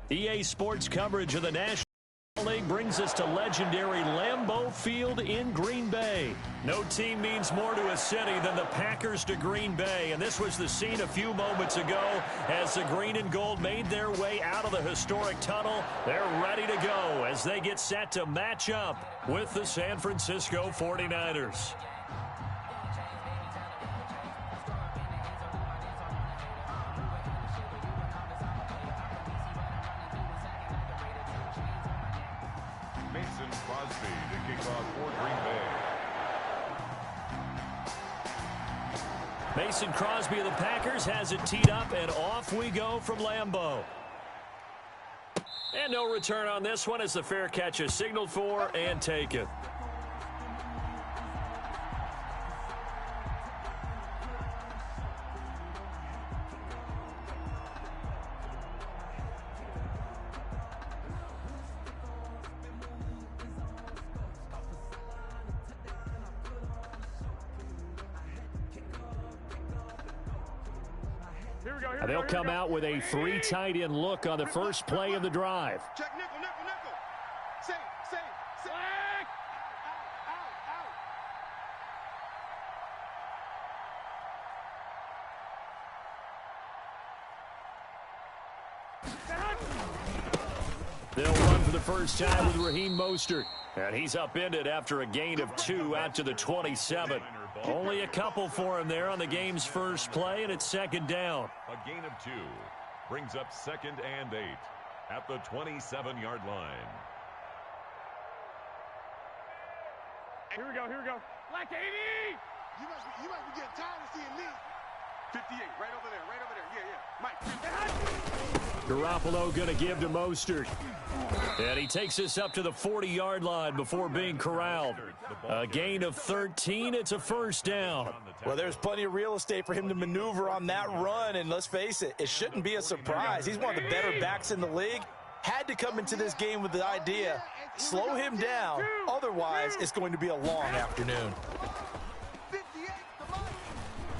EA Sports coverage of the National League brings us to legendary Lambeau Field in Green Bay. No team means more to a city than the Packers to Green Bay, and this was the scene a few moments ago as the green and gold made their way out of the historic tunnel. They're ready to go as they get set to match up with the San Francisco 49ers. Mason Crosby of the Packers has it teed up, and off we go from Lambeau. And no return on this one as the fair catch is signaled for and taken. They'll come out with a 3 tight end look on the first play of the drive. Check nickel, nickel, nickel. Say. They'll run for the first time with Raheem Mostert. And he's upended after a gain of 2 out to the 27. Only a couple for him there on the game's first play, and it's second down. A gain of 2 brings up 2nd and 8 at the 27-yard line. Here we go. Black 80! You might be getting tired of seeing me. 58, right over there. Yeah. Mike. Garoppolo going to give to Mostert. And he takes us up to the 40-yard line before being corralled. A gain of 13. It's a first down. Well, there's plenty of real estate for him to maneuver on that run, and let's face it, it shouldn't be a surprise. He's one of the better backs in the league. Had to come into this game with the idea, slow him down, otherwise it's going to be a long afternoon.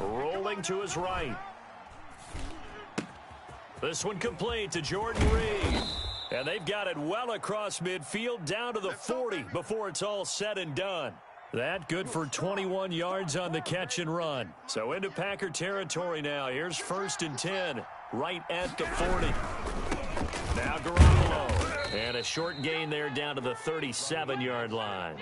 Rolling to his right. This one complete to Jordan Reed. And they've got it well across midfield down to the 40 before it's all said and done. That good for 21 yards on the catch and run. So into Packer territory now. Here's 1st and 10 right at the 40. Now Garoppolo. And a short gain there down to the 37-yard line.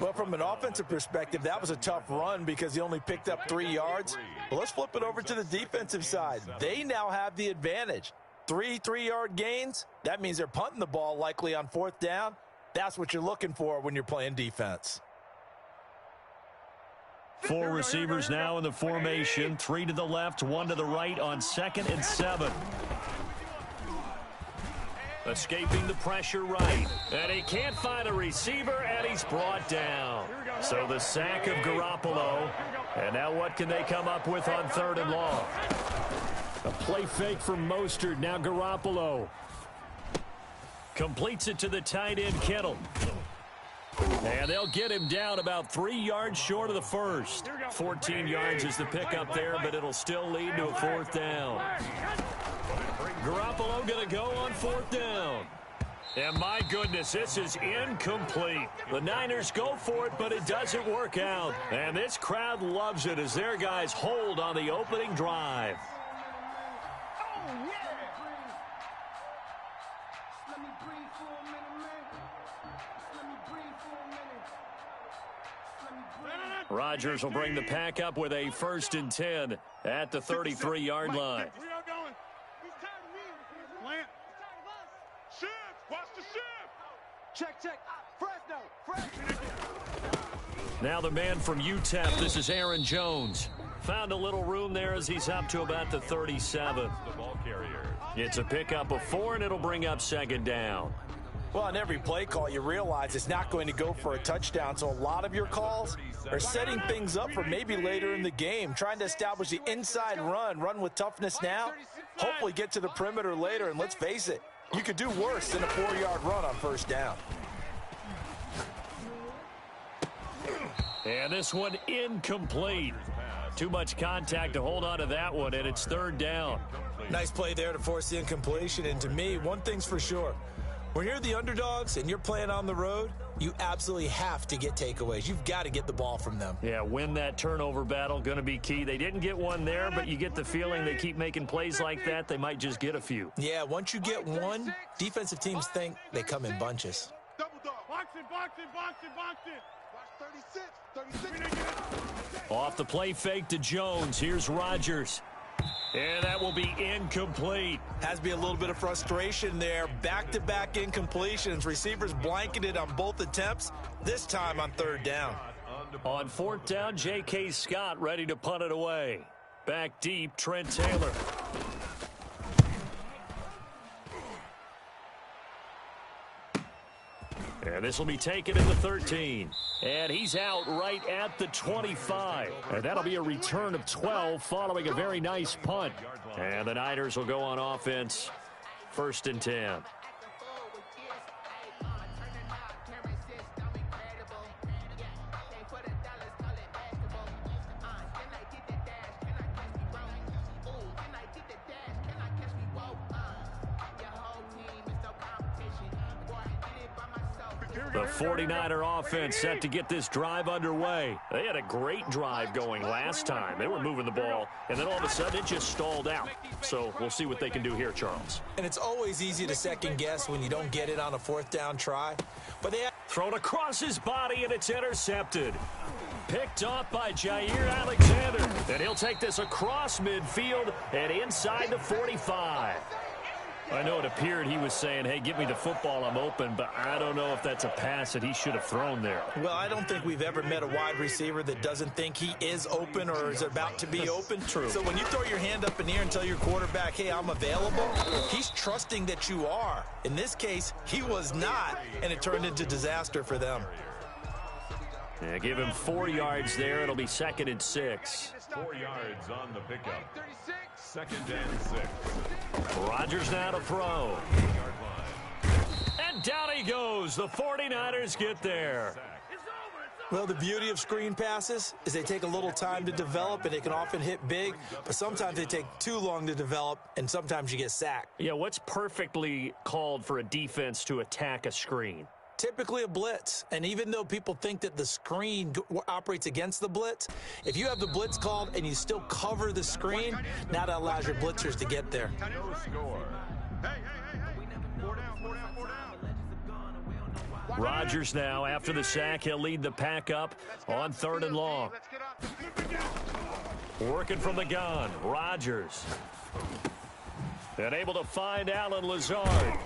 Well, from an offensive perspective, that was a tough run because he only picked up 3 yards. But let's flip it over to the defensive side. They now have the advantage. 3 3-yard gains, that means they're punting the ball likely on 4th down. That's what you're looking for when you're playing defense. 4 receivers now in the formation. 3 to the left, 1 to the right on 2nd and 7. Escaping the pressure right. And he can't find a receiver, and he's brought down. So the sack of Garoppolo. And now what can they come up with on 3rd and long? A play fake from Mostert. Now Garoppolo. Completes it to the tight end, Kittle. And they'll get him down about 3 yards short of the first. 14 yards is the pickup there, but it'll still lead to a 4th down. Garoppolo going to go on 4th down. And my goodness, this is incomplete. The Niners go for it, but it doesn't work out. And this crowd loves it as their guys hold on the opening drive. Rodgers will bring the pack up with a 1st and 10 at the 33-yard line. Check. Fresno. Now the man from UTEP, this is Aaron Jones. Found a little room there as he's up to about the 37. It's a pickup of 4, and it'll bring up 2nd down. Well, on every play call, you realize it's not going to go for a touchdown, so a lot of your calls are setting things up for maybe later in the game, trying to establish the inside run with toughness now, hopefully get to the perimeter later, and let's face it, you could do worse than a 4-yard run on 1st down. And this one incomplete. Too much contact to hold on to that one, and it's third down. Nice play there to force the incompletion. And to me, one thing's for sure. When you're the underdogs and you're playing on the road, you absolutely have to get takeaways. You've got to get the ball from them. Yeah, win that turnover battle, going to be key. They didn't get one there, but you get the feeling they keep making plays like that, they might just get a few. Yeah, once you get one, defensive teams think they come in bunches. Double dog. Box it. Watch 36. Off the play fake to Jones. Here's Rodgers. And that will be incomplete. Has to be a little bit of frustration there. Back-to-back incompletions. Receivers blanketed on both attempts, this time on third down. On fourth down, J.K. Scott ready to punt it away. Back deep, Trent Taylor. And this will be taken in the 13. And he's out right at the 25. And that'll be a return of 12 following a very nice punt. And the Niners will go on offense. 1st and 10. The 49er offense set to get this drive underway. They had a great drive going last time. They were moving the ball, and then all of a sudden it just stalled out. So we'll see what they can do here, Charles. And it's always easy to second guess when you don't get it on a fourth down try. But they thrown across his body, and it's intercepted. Picked off by Jair Alexander. And he'll take this across midfield and inside the 45. I know it appeared he was saying, hey, give me the football, I'm open, but I don't know if that's a pass that he should have thrown there. Well, I don't think we've ever met a wide receiver that doesn't think he is open or is about to be open. True. So when you throw your hand up in the air and tell your quarterback, hey, I'm available, he's trusting that you are. In this case, he was not, and it turned into disaster for them. Yeah, give him 4 yards there. It'll be 2nd and 6. 4 yards on the pickup. 2nd and 6. Rodgers now to throw. And down he goes. The 49ers get there. Well, the beauty of screen passes is they take a little time to develop, and they can often hit big, but sometimes they take too long to develop, and sometimes you get sacked. Yeah, what's perfectly called for a defense to attack a screen? Typically a blitz, and even though people think that the screen operates against the blitz, if you have the blitz called and you still cover the screen, now that allows your blitzers to get there. No score. Hey. 4 down. Rodgers now, after the sack, he'll lead the pack up on 3rd and long. Working from the gun, Rodgers. And able to find Allen Lazard.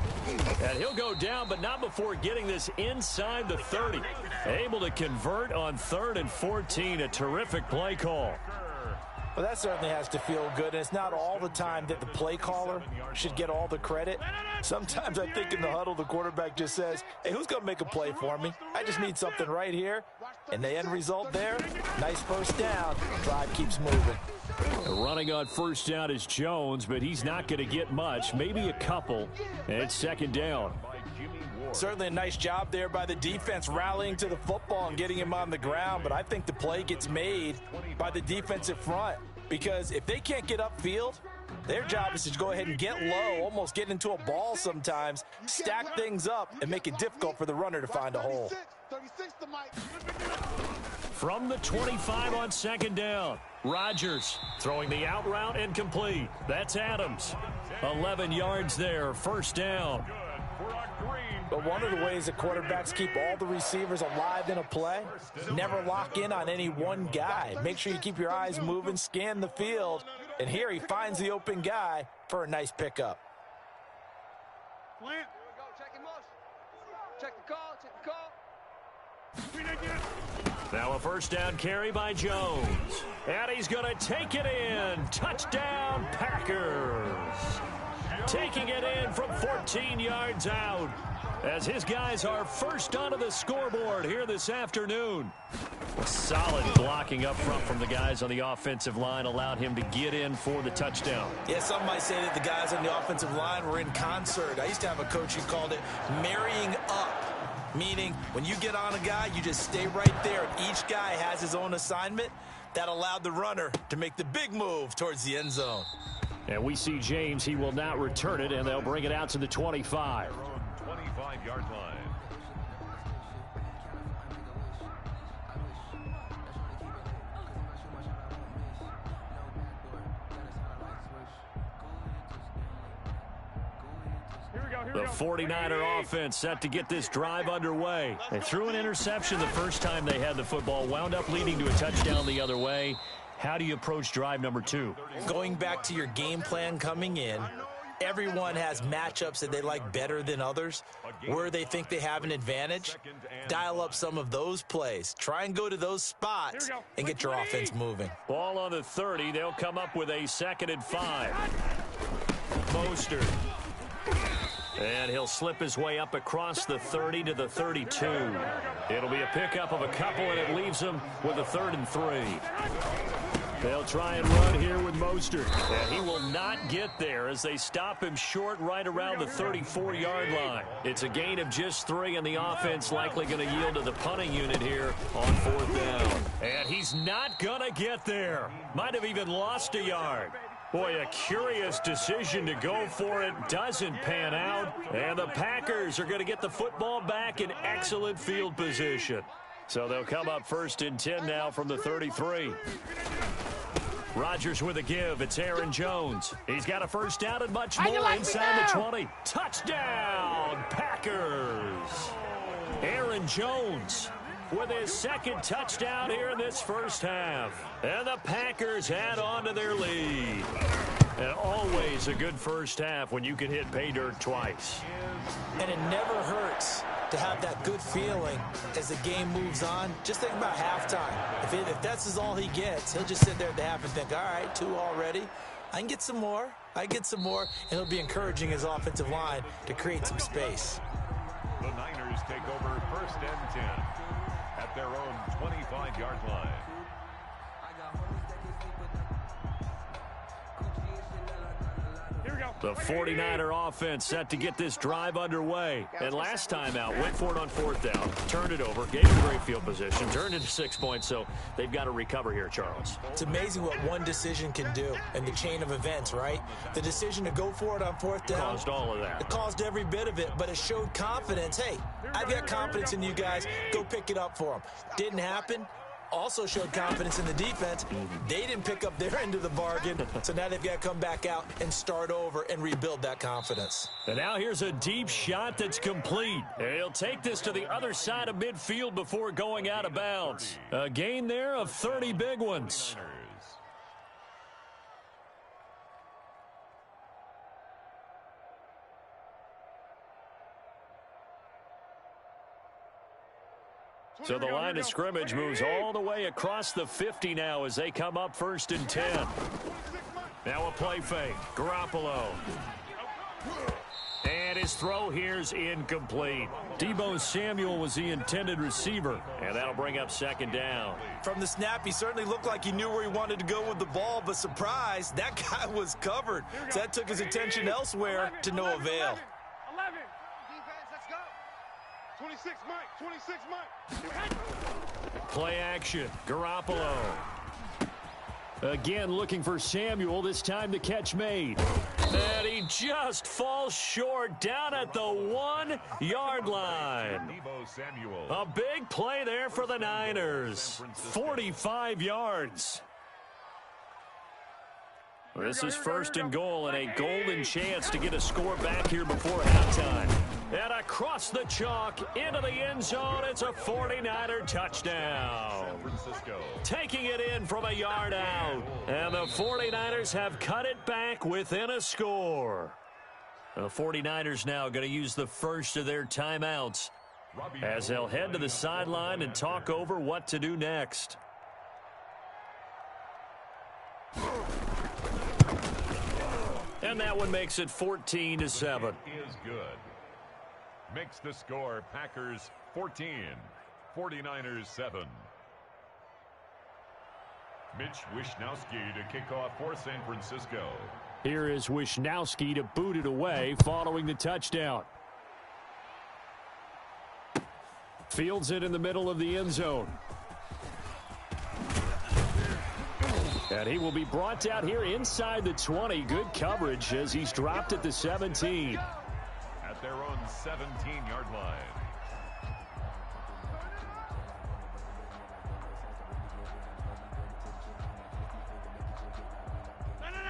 And he'll go down, but not before getting this inside the 30. Able to convert on 3rd and 14. A terrific play call. Well, that certainly has to feel good, and it's not all the time that the play caller should get all the credit. Sometimes I think in the huddle, the quarterback just says, hey, who's going to make a play for me? I just need something right here. And the end result there, nice first down. Drive keeps moving. Running on first down is Jones, but he's not going to get much, maybe a couple. And it's 2nd down. Certainly a nice job there by the defense rallying to the football and getting him on the ground, but I think the play gets made by the defensive front because if they can't get upfield, their job is to go ahead and get low, almost get into a ball sometimes, stack things up, and make it difficult for the runner to find a hole. From the 25 on 2nd down, Rodgers throwing the out route incomplete. That's Adams. 11 yards there, 1st down. But one of the ways that quarterbacks keep all the receivers alive in a play, never lock in on any one guy. Make sure you keep your eyes moving, scan the field, and here he finds the open guy for a nice pickup. Plant. Here we go. Check him motion. Check the call. Now a 1st down carry by Jones. And he's going to take it in. Touchdown, Packers. Taking it in from 14 yards out. As his guys are first onto the scoreboard here this afternoon. Solid blocking up front from the guys on the offensive line allowed him to get in for the touchdown. Yeah, some might say that the guys on the offensive line were in concert. I used to have a coach who called it marrying up, meaning when you get on a guy, you just stay right there. And each guy has his own assignment. That allowed the runner to make the big move towards the end zone. And we see James. He will not return it, and they'll bring it out to the 25. 25-yard line. The 49er offense set to get this drive underway. They threw an interception the first time they had the football, wound up leading to a touchdown the other way. How do you approach drive number 2? Going back to your game plan coming in, everyone has matchups that they like better than others. Where they think they have an advantage, dial up some of those plays. Try and go to those spots and get your offense moving. Ball on the 30. They'll come up with a 2nd and 5. Mostert. And he'll slip his way up across the 30 to the 32. It'll be a pickup of a couple, and it leaves him with a 3rd and 3. They'll try and run here with Mostert. And he will not get there as they stop him short right around the 34-yard line. It's a gain of just 3, and the offense likely going to yield to the punting unit here on 4th down. And he's not going to get there. Might have even lost a yard. Boy, a curious decision to go for it. Doesn't pan out. And the Packers are going to get the football back in excellent field position. So they'll come up 1st and 10 now from the 33. Rodgers with a give. It's Aaron Jones. He's got a 1st down and much more inside the 20. Touchdown, Packers. Aaron Jones with his 2nd touchdown here in this first half. And the Packers add on to their lead. And always a good first half when you can hit pay dirt twice. And it never hurts to have that good feeling as the game moves on. Just think about halftime. If that's all he gets, he'll just sit there at the half and think, all right, 2 already. I can get some more. And he'll be encouraging his offensive line to create some space. The Niners take over 1st and 10 at their own 25-yard line. The 49er offense set to get this drive underway. And last time out, went for it on 4th down, turned it over, gave them great field position, turned into 6 points, so they've got to recover here, Charles. It's amazing what one decision can do in the chain of events, right? The decision to go for it on 4th down. Caused all of that. It caused every bit of it, but it showed confidence. Hey, I've got confidence in you guys. Go pick it up for them. Didn't happen. Also showed confidence in the defense. They didn't pick up their end of the bargain, so now they've got to come back out and start over and rebuild that confidence. And now here's a deep shot that's complete. And he'll take this to the other side of midfield before going out of bounds. A gain there of 30 big ones. So the line of scrimmage moves all the way across the 50 now as they come up 1st and 10. Now a play fake. Garoppolo. And his throw here's incomplete. Deebo Samuel was the intended receiver, and that'll bring up 2nd down. From the snap, he certainly looked like he knew where he wanted to go with the ball, but surprise, that guy was covered. So that took his attention elsewhere to no avail. 11. Defense, let's go. 26, Mike. 26, Mike. Play action. Garoppolo. Again looking for Samuel. This time the catch made. And he just falls short down at the 1-yard line. A big play there for the Niners. 45 yards. This is 1st and goal and a golden chance to get a score back here before halftime. And across the chalk into the end zone, it's a 49er touchdown. Taking it in from a yard out. And the 49ers have cut it back within a score. The 49ers now going to use the first of their timeouts as they'll head to the sideline and talk over what to do next. And that one makes it 14-7. Is good. Makes the score Packers 14, 49ers 7. Mitch Wishnowsky to kick off for San Francisco. Here is Wishnowsky to boot it away following the touchdown. Fields it in the middle of the end zone. And he will be brought down here inside the 20. Good coverage as he's dropped at the 17. At their own 17-yard line.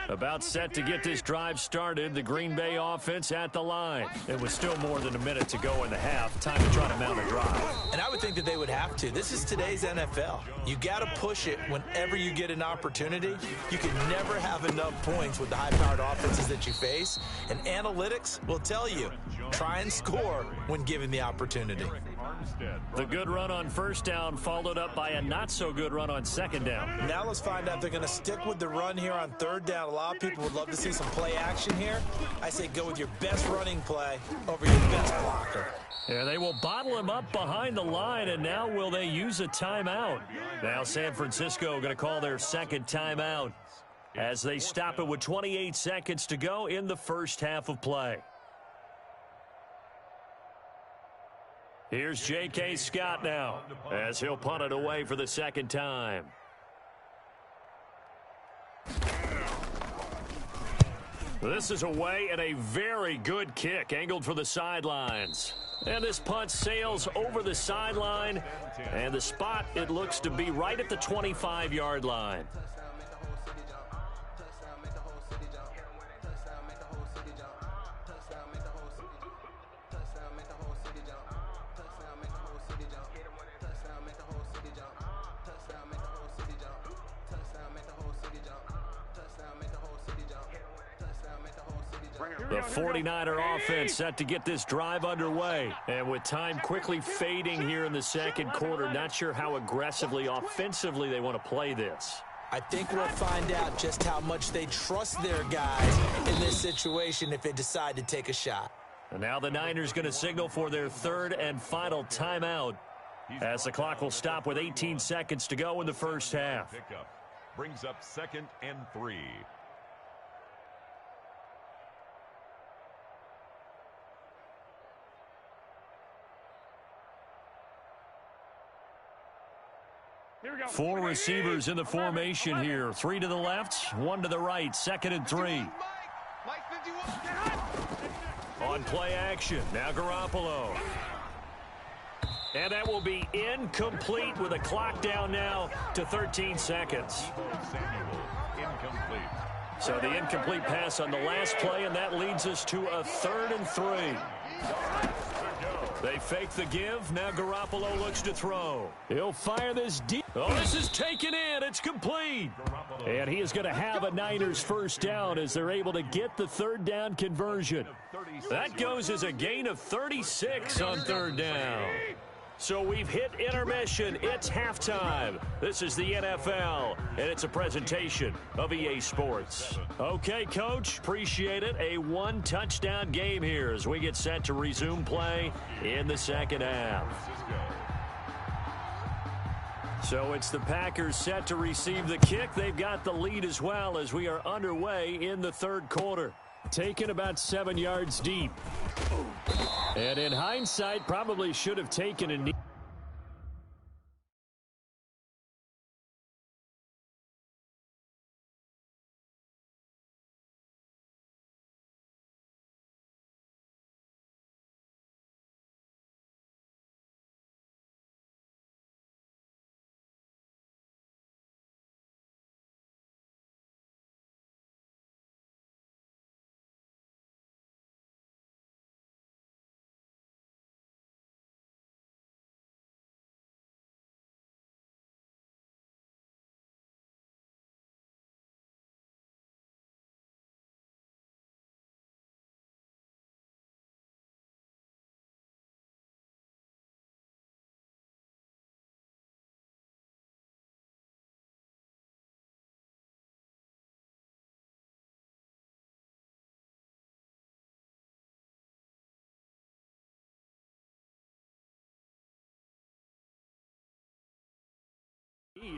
About set to get this drive started, the Green Bay offense at the line. It was still more than a minute to go in the half. Time to try to mount a drive. And I would think that they would have to. This is today's NFL. You got to push it whenever you get an opportunity. You can never have enough points with the high-powered offenses that you face. And analytics will tell you, try and score when given the opportunity. The good run on first down followed up by a not-so-good run on second down. Now let's find out if they're going to stick with the run here on third down. A lot of people would love to see some play action here. I say go with your best running play over your best blocker. Yeah, they will bottle him up behind the line, and now will they use a timeout? Now San Francisco going to call their second timeout as they stop it with 28 seconds to go in the first half of play. Here's J.K. Scott now as he'll punt it away for the second time. This is away and a very good kick angled for the sidelines. And this punt sails over the sideline. And the spot, it looks to be right at the 25-yard line. The 49er offense set to get this drive underway. And with time quickly fading here in the second quarter, not sure how aggressively, offensively they want to play this. I think we'll find out just how much they trust their guys in this situation if they decide to take a shot. And now the Niners going to signal for their third and final timeout as the clock will stop with 18 seconds to go in the first half. Brings up 2nd and 3. Four receivers in the formation here. 3 to the left, 1 to the right. 2nd and 3. On play action, now Garoppolo. And that will be incomplete with a clock down now to 13 seconds. Incomplete. So the incomplete pass on the last play, and that leads us to a 3rd and 3. They fake the give. Now Garoppolo looks to throw. He'll fire this deep. Oh, this is taken in. It's complete. And he is going to have a Niners first down as they're able to get the third down conversion. That goes as a gain of 36 on third down. So we've hit intermission. It's halftime. This is the NFL, and it's a presentation of EA Sports. Okay, Coach, appreciate it. A one-touchdown game here as we get set to resume play in the second half. So it's the Packers set to receive the kick. They've got the lead as well as we are underway in the third quarter. Taken about 7 yards deep. And in hindsight, probably should have taken a knee.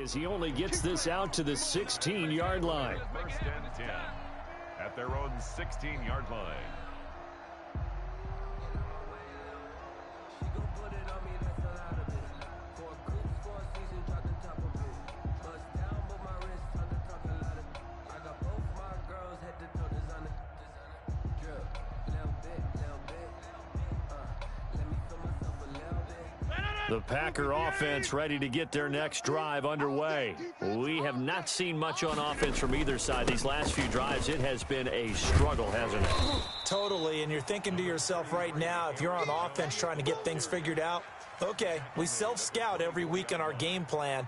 As he only gets this out to the 16-yard line. 1st and 10 at their own 16-yard line. The Packer offense ready to get their next drive underway. We have not seen much on offense from either side. These last few drives, it has been a struggle, hasn't it? Totally, and you're thinking to yourself right now, if you're on offense trying to get things figured out, okay, we self-scout every week in our game plan.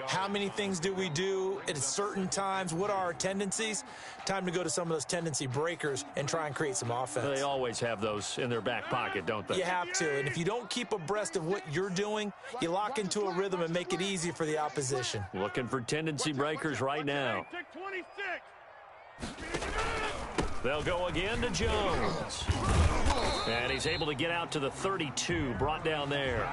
How many things do we do at certain times? What are our tendencies? Time to go to some of those tendency breakers and try and create some offense. They always have those in their back pocket, don't they? You have to, and if you don't keep abreast of what you're doing, you lock into a rhythm and make it easy for the opposition. Looking for tendency breakers right now. They'll go again to Jones. And he's able to get out to the 32, brought down there.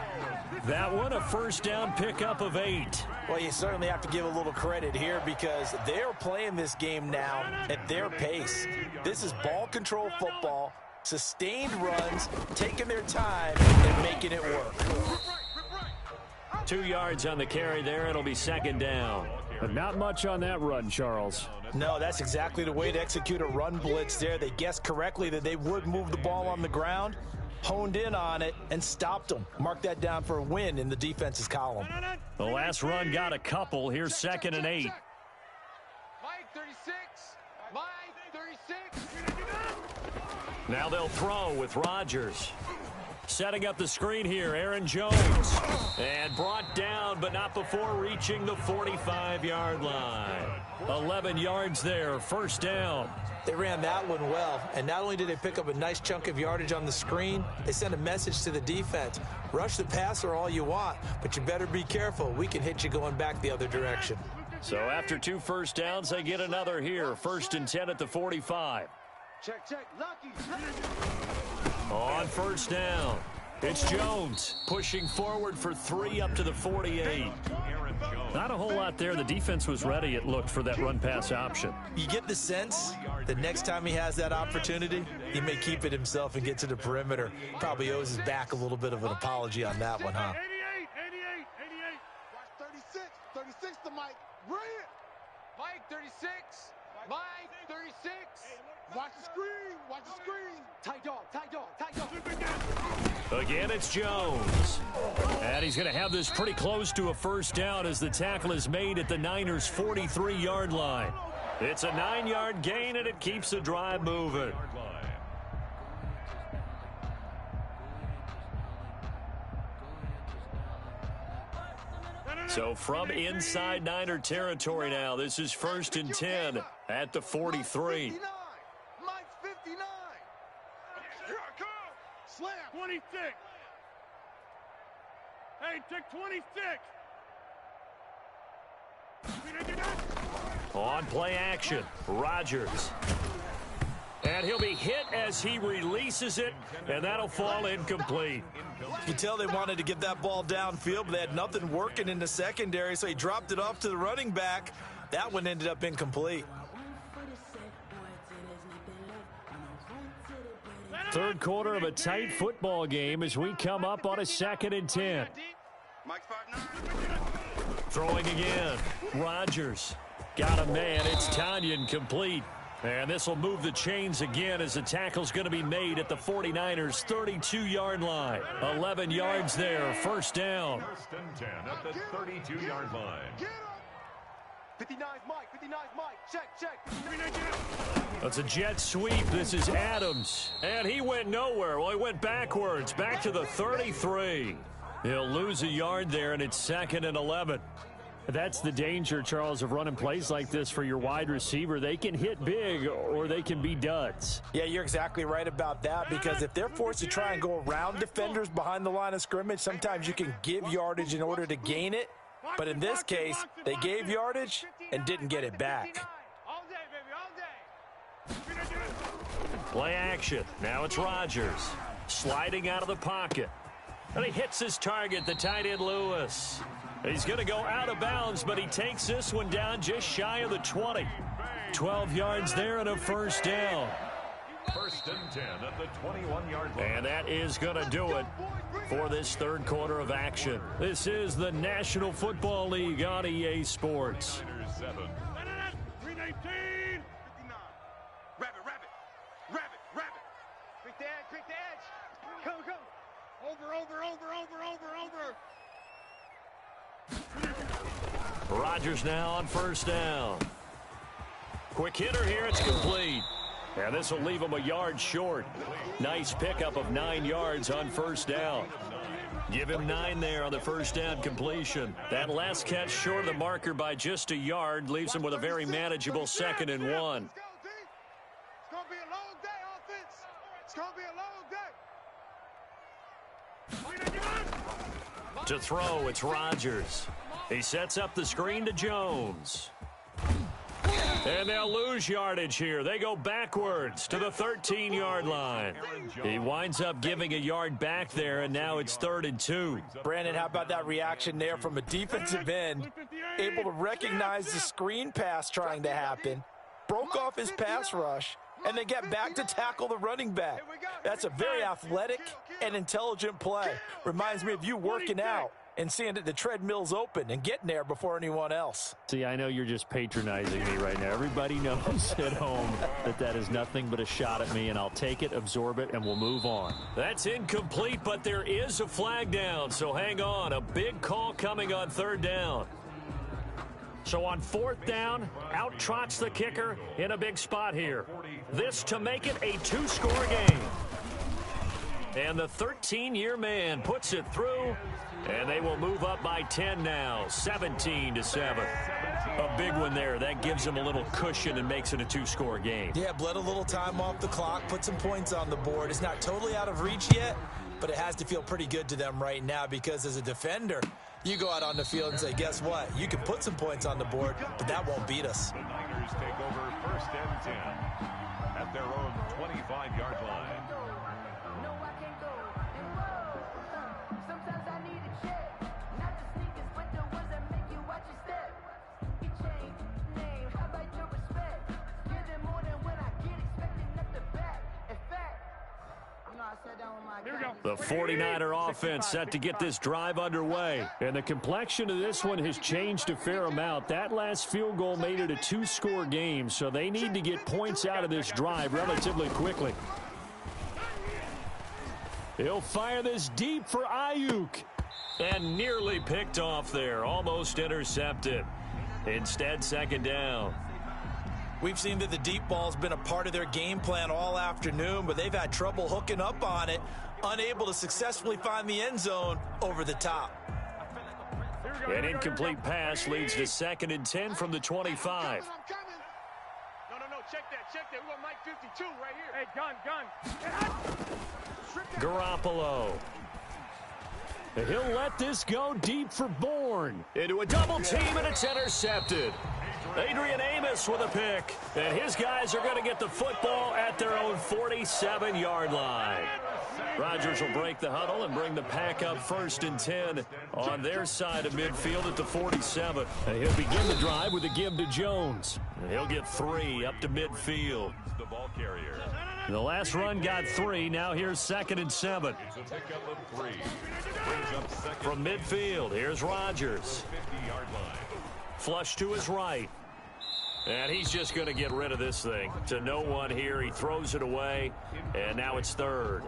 That one, a first down pickup of 8. Well, you certainly have to give a little credit here because they're playing this game now at their pace. This is ball control football, sustained runs, taking their time and making it work. 2 yards on the carry there. It'll be second down. But not much on that run, Charles. No, that's exactly the way to execute a run blitz there. They guessed correctly that they would move the ball on the ground, honed in on it, and stopped them. Mark that down for a win in the defense's column. The last run got a couple. Here's second and 8. Mike 36. Mike 36. Now they'll throw with Rodgers. Setting up the screen here, Aaron Jones. And brought down, but not before reaching the 45-yard line. 11 yards there, first down. They ran that one well, and not only did they pick up a nice chunk of yardage on the screen, they sent a message to the defense. Rush the passer all you want, but you better be careful. We can hit you going back the other direction. So after 2 first downs, they get another here. First and 10 at the 45. Check, check. Lucky. On first down, it's Jones pushing forward for 3 up to the 48. Not a whole lot there. The defense was ready, it looked, for that run-pass option. You get the sense that next time he has that opportunity, he may keep it himself and get to the perimeter. Probably owes his back a little bit of an apology on that one, huh? 88. Watch 36. 36 to Mike. Bring it. Mike 36. Mike 36. Watch the screen. Watch the screen. Tight dog. Tight dog. Tight dog. Again, it's Jones. And he's going to have this pretty close to a first down as the tackle is made at the Niners' 43-yard line. It's a 9-yard gain, and it keeps the drive moving. So from inside Niner territory now, this is first and 10 at the 43. Mike 59. Here I come. Slam. 26. Hey, take 26. On play action, Rodgers. And he'll be hit as he releases it, and that'll fall incomplete. You tell they wanted to get that ball downfield, but they had nothing working in the secondary, so he dropped it off to the running back. That one ended up incomplete. Third quarter of a tight football game as we come up on a second and 10. Mike 5'9". Throwing again, Rodgers. Got a man, it's Tanyan complete. And this will move the chains again as the tackle's going to be made at the 49ers' 32-yard line. 11 yards there, first down. First and 10 at the 32-yard line. 59 Mike. 59 Mike. Check. That's a jet sweep. This is Adams. And he went nowhere. Well, he went backwards, back to the 33. He'll lose a yard there, and it's second and 11. That's the danger, Charles, of running plays like this for your wide receiver. They can hit big or they can be duds. Yeah, you're exactly right about that, because if they're forced to try and go around defenders behind the line of scrimmage, sometimes you can give yardage in order to gain it. But in this case, they gave yardage and didn't get it back. All day, baby, all day. Play action. Now it's Rodgers sliding out of the pocket. And he hits his target, the tight end Lewis. He's going to go out of bounds, but he takes this one down just shy of the 20. 12 yards there and a first down. First and 10 at the 21-yard line. And that is going to do it for this third quarter of action. This is the National Football League on EA Sports. 7. 319. 59. Rabbit. Quick the edge. Go. Rodgers now on first down. Quick hitter here, it's complete. And this will leave him a yard short. Nice pickup of 9 yards on first down. Give him 9 there on the first down completion. That last catch short of the marker by just a yard leaves him with a very manageable 2nd and 1. It's going to be a long day, offense. It's going to be a long day. To throw, it's Rodgers. He sets up the screen to Jones. And they'll lose yardage here. They go backwards to the 13-yard line. He winds up giving a yard back there, and now it's 3rd and 2. Brandon, how about that reaction there from a defensive end? Able to recognize the screen pass trying to happen, broke off his pass rush, and then get back to tackle the running back. That's a very athletic and intelligent play. Reminds me of you working out and seeing that the treadmill's open and getting there before anyone else. See, I know you're just patronizing me right now. Everybody knows at home that is nothing but a shot at me, and I'll take it, absorb it, and we'll move on. That's incomplete, but there is a flag down, so hang on. A big call coming on 3rd down. So on 4th down, out trots the kicker in a big spot here. This to make it a 2-score game. And the 13-year man puts it through, and they will move up by 10 now, 17-7. A big one there. That gives them a little cushion and makes it a 2-score game. Yeah, bled a little time off the clock, put some points on the board. It's not totally out of reach yet, but it has to feel pretty good to them right now because as a defender, you go out on the field and say, guess what? You can put some points on the board, but that won't beat us. The Niners take over 1st and 10 at their own 25-yard line. The 49er offense set to get this drive underway. And the complexion of this one has changed a fair amount. That last field goal made it a 2-score game, so they need to get points out of this drive relatively quickly. He'll fire this deep for Ayuk. And nearly picked off there, almost intercepted. Instead, 2nd down. We've seen that the deep ball's been a part of their game plan all afternoon, but they've had trouble hooking up on it, unable to successfully find the end zone over the top. An incomplete pass leads to 2nd and 10 from the 25. No, check that. We want Mike 52 right here. Hey, gun. Garoppolo. He'll let this go deep for Bourne. Into a double team, and it's intercepted. Adrian Amos with a pick, and his guys are going to get the football at their own 47-yard line. Rodgers will break the huddle and bring the pack up 1st and 10 on their side of midfield at the 47. And he'll begin the drive with a give to Jones. And he'll get 3 up to midfield. The ball carrier. The last run got 3. Now here's 2nd and 7. It's a pickup of 3. Brings up 2nd. From midfield, here's Rodgers. 50-yard line. Flush to his right. And he's just going to get rid of this thing. To no one here. He throws it away, and now it's 3rd.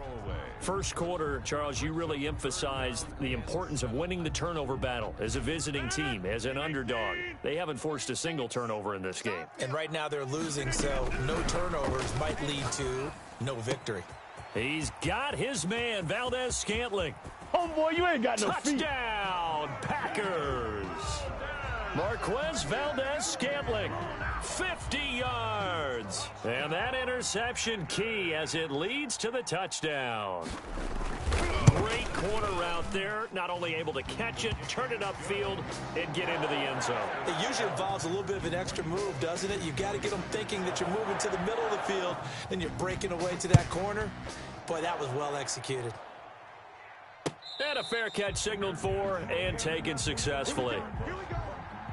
First quarter, Charles, you really emphasized the importance of winning the turnover battle as a visiting team, as an underdog. They haven't forced a single turnover in this game. And right now they're losing, so no turnovers might lead to no victory. He's got his man, Valdez-Scantling. Homeboy, you ain't got no feet. Touchdown, Packers. Marquez Valdez-Scantling, 50 yards. And that interception key as it leads to the touchdown. Great corner route there. Not only able to catch it, turn it upfield, and get into the end zone. It usually involves a little bit of an extra move, doesn't it? You've got to get them thinking that you're moving to the middle of the field, then you're breaking away to that corner. Boy, that was well executed. And a fair catch signaled for and taken successfully.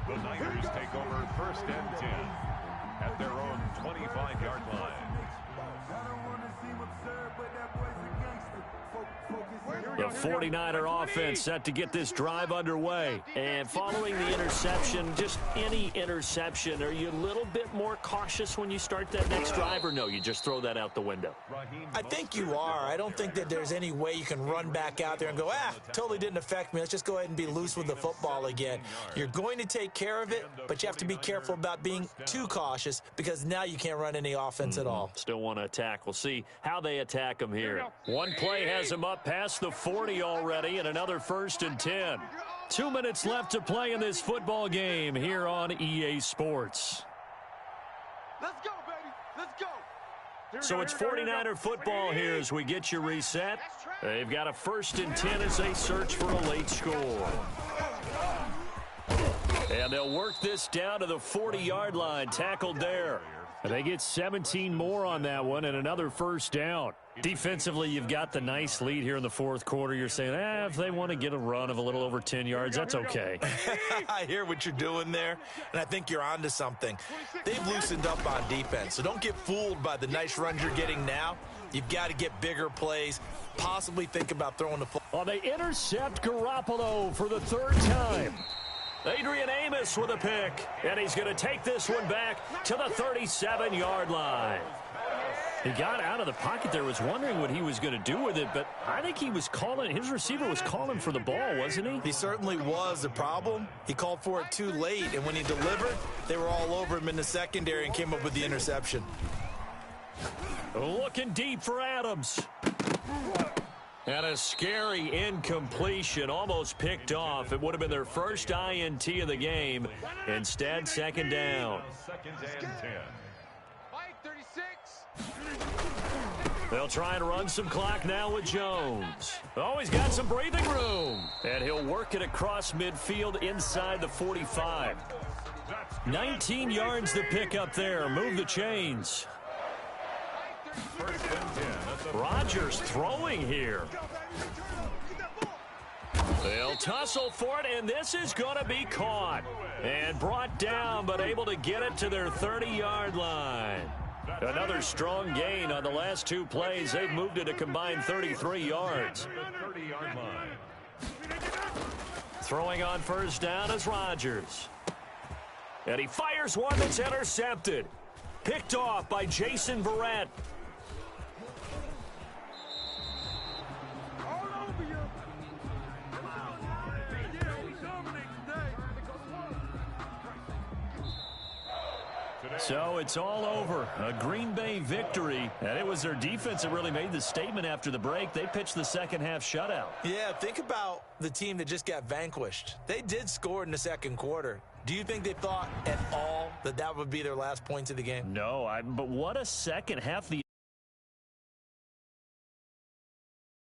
The Niners take over 1st and 10 at their own 25-yard line. The 49er offense set to get this drive underway. And following the interception, just any interception, are you a little bit more cautious when you start that next drive, or no, you just throw that out the window? I think you are. I don't think that there's any way you can run back out there and go, totally didn't affect me. Let's just go ahead and be loose with the football again. You're going to take care of it, but you have to be careful about being too cautious because now you can't run any offense at all. Still want to attack. We'll see how they attack them here. One play has them up past the 40 already, and another 1st and 10. 2 minutes left to play in this football game here on EA Sports. Let's go, baby. Let's go. So it's 49er football here as we get you reset. They've got a 1st and 10 as they search for a late score. And they'll work this down to the 40-yard line, tackled there. They get 17 more on that one and another 1st down. Defensively, you've got the nice lead here in the 4th quarter. You're saying, if they want to get a run of a little over 10 yards, that's okay. I hear what you're doing there, and I think you're onto something. They've loosened up on defense, so don't get fooled by the nice runs you're getting now. You've got to get bigger plays, possibly think about throwing the football. Well, they intercept Garoppolo for the 3rd time. Adrian Amos with a pick, and he's going to take this one back to the 37-yard line. He got out of the pocket there, was wondering what he was going to do with it, but I think he was calling, his receiver was calling for the ball, wasn't he? He certainly was. The problem, he called for it too late, and when he delivered, they were all over him in the secondary and came up with the interception. Looking deep for Adams. And a scary incompletion, almost picked off. It would have been their first INT of the game. Instead, 2nd down. 2nd and 10. Mike, 36. They'll try and run some clock now with Jones. Oh, he's got some breathing room. And he'll work it across midfield inside the 45. 19 yards to pick up there. Move the chains. 1st and 10. Rodgers throwing here. They'll tussle for it, and this is going to be caught. And brought down, but able to get it to their 30-yard line. Another strong gain on the last 2 plays. They've moved it a combined 33 yards. 30-yard line. Throwing on 1st down is Rodgers. And he fires one that's intercepted. Picked off by Jason Verrett. So it's all over. A Green Bay victory. And it was their defense that really made the statement after the break. They pitched the 2nd half shutout. Yeah, think about the team that just got vanquished. They did score in the 2nd quarter. Do you think they thought at all that that would be their last points of the game? No, but what a 2nd half.